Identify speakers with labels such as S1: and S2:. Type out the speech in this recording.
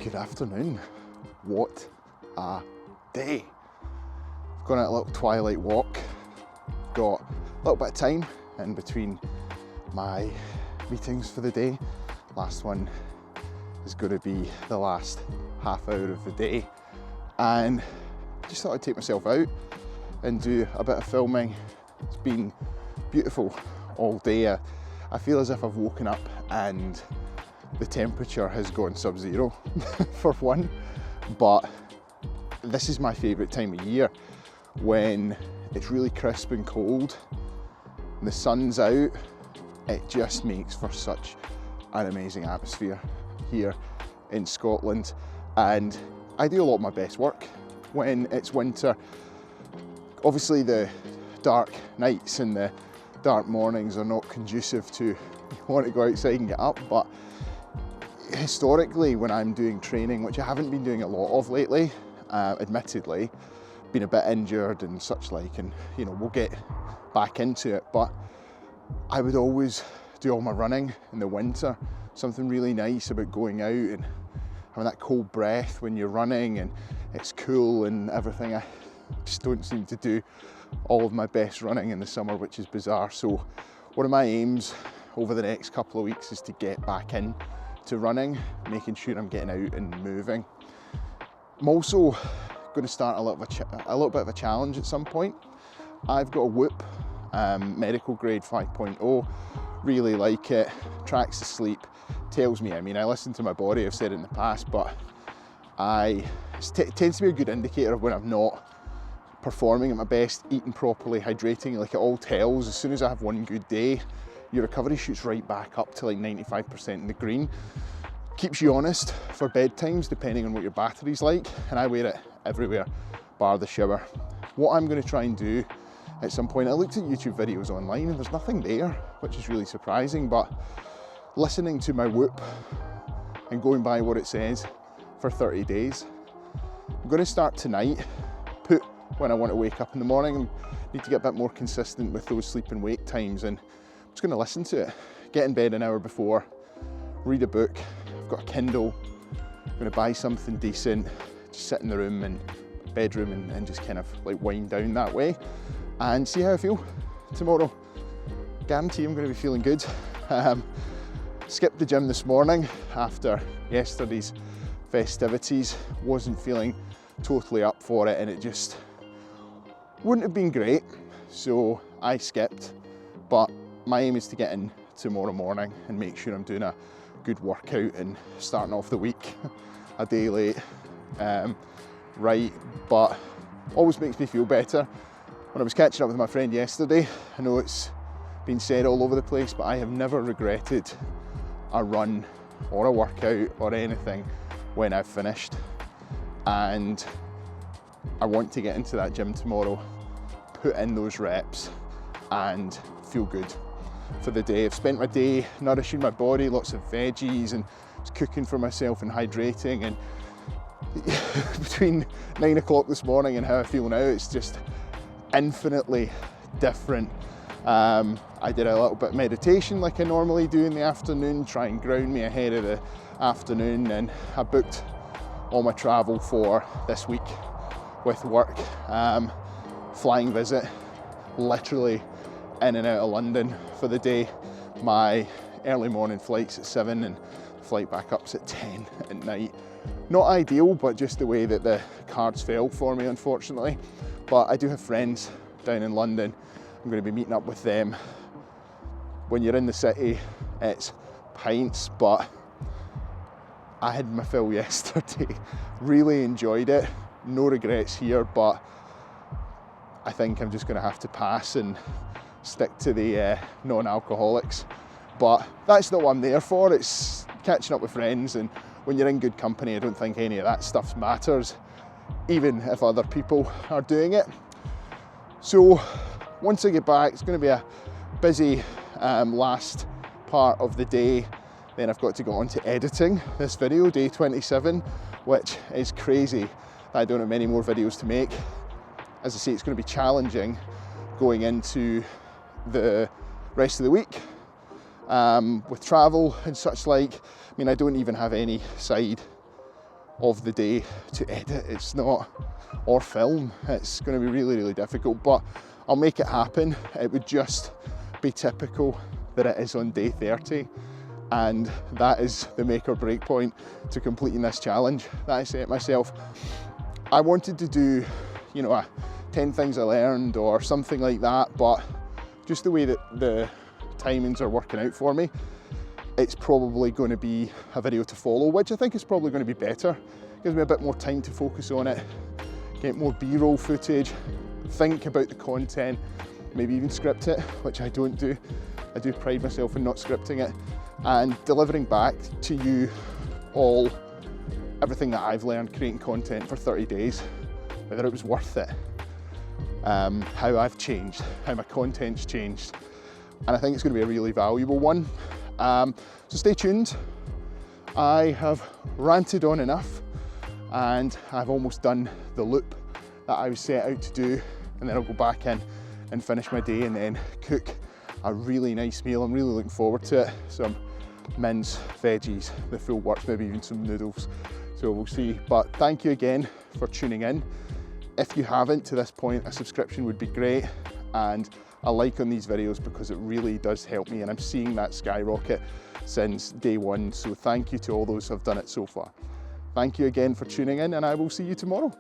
S1: Good afternoon. What a day. I've gone on a little twilight walk, got a little bit of time in between my meetings for the day. Last one is going to be the last half hour of the day, and just thought I'd take myself out and do a bit of filming. It's been beautiful all day. I feel as if I've woken up and the temperature has gone sub-zero for one, but this is my favourite time of year when it's really crisp and cold and the sun's out. It just makes for such an amazing atmosphere here in Scotland, and I do a lot of my best work when it's winter. Obviously the dark nights and the dark mornings are not conducive to you want to go outside and get up, but historically when I'm doing training, which I haven't been doing a lot of lately, admittedly, been a bit injured and such like, and you know, we'll get back into it, but I would always do all my running in the winter. Something really nice about going out and having that cold breath when you're running and it's cool and everything. I just don't seem to do all of my best running in the summer, which is bizarre. So one of my aims over the next couple of weeks is to get back in to running, making sure I'm getting out and moving. I'm also going to start a little bit of a challenge at some point. I've got a Whoop medical grade 5.0, really like it, tracks the sleep, tells me, I mean, I listen to my body, I've said it in the past, but it tends to be a good indicator of when I'm not performing at my best, eating properly, hydrating. Like, it all tells. As soon as I have one good day, your recovery shoots right back up to like 95% in the green. Keeps you honest for bedtimes, depending on what your battery's like, and I wear it everywhere, bar the shower. What I'm going to try and do at some point, I looked at YouTube videos online and there's nothing there, which is really surprising, but listening to my Whoop and going by what it says for 30 days, I'm going to start tonight, put when I want to wake up in the morning. I need to get a bit more consistent with those sleep and wake times, and I'm just going to listen to it. Get in bed an hour before, read a book. I've got a Kindle. I'm going to buy something decent, just sit in the room and bedroom and just kind of like wind down that way and see how I feel tomorrow. Guarantee I'm going to be feeling good. Skipped the gym this morning after yesterday's festivities. Wasn't feeling totally up for it and it just wouldn't have been great, so I skipped. But my aim is to get in tomorrow morning and make sure I'm doing a good workout and starting off the week a day late, right, but always makes me feel better. When I was catching up with my friend yesterday, I know it's been said all over the place, but I have never regretted a run or a workout or anything when I've finished, and I want to get into that gym tomorrow, put in those reps and feel good for the day. I've spent my day nourishing my body, lots of veggies, and cooking for myself and hydrating, and between 9 o'clock this morning and how I feel now, it's just infinitely different. I did a little bit of meditation like I normally do in the afternoon, try and ground me ahead of the afternoon, and I booked all my travel for this week with work. Flying visit, literally in and out of London for the day. My early morning flight's at 7 and flight back up's at 10 at night. Not ideal, but just the way that the cards fell for me, unfortunately. But I do have friends down in London. I'm going to be meeting up with them. When you're in the city, it's pints, but I had my fill yesterday. Really enjoyed it. No regrets here, but I think I'm just going to have to pass and stick to the non-alcoholics. But that's not what I'm there for. It's catching up with friends, and when you're in good company, I don't think any of that stuff matters, even if other people are doing it. So once I get back, it's going to be a busy last part of the day. Then I've got to go on to editing this video, day 27, which is crazy. I don't have many more videos to make. As I say, it's going to be challenging going into the rest of the week with travel and such like. I mean, I don't even have any side of the day to edit. It's not, or film. It's going to be really, really difficult, but I'll make it happen. It would just be typical that it is on day 30, and that is the make or break point to completing this challenge that I set myself. I wanted to do, you know, a 10 things I learned or something like that, but just the way that the timings are working out for me, it's probably going to be a video to follow, which I think is probably going to be better. Gives me a bit more time to focus on it, get more B-roll footage, think about the content, maybe even script it, which I don't do. I do pride myself in not scripting it, and delivering back to you all everything that I've learned creating content for 30 days, whether it was worth it, how I've changed, how my content's changed. And I think it's going to be a really valuable one. So stay tuned. I have ranted on enough, and I've almost done the loop that I was set out to do, and then I'll go back in and finish my day and then cook a really nice meal. I'm really looking forward to it. Some mince, veggies, the full works, maybe even some noodles. So we'll see. But thank you again for tuning in. If you haven't to this point, a subscription would be great, and a like on these videos, because it really does help me, and I'm seeing that skyrocket since day one. So thank you to all those who have done it so far. Thank you again for tuning in, and I will see you tomorrow.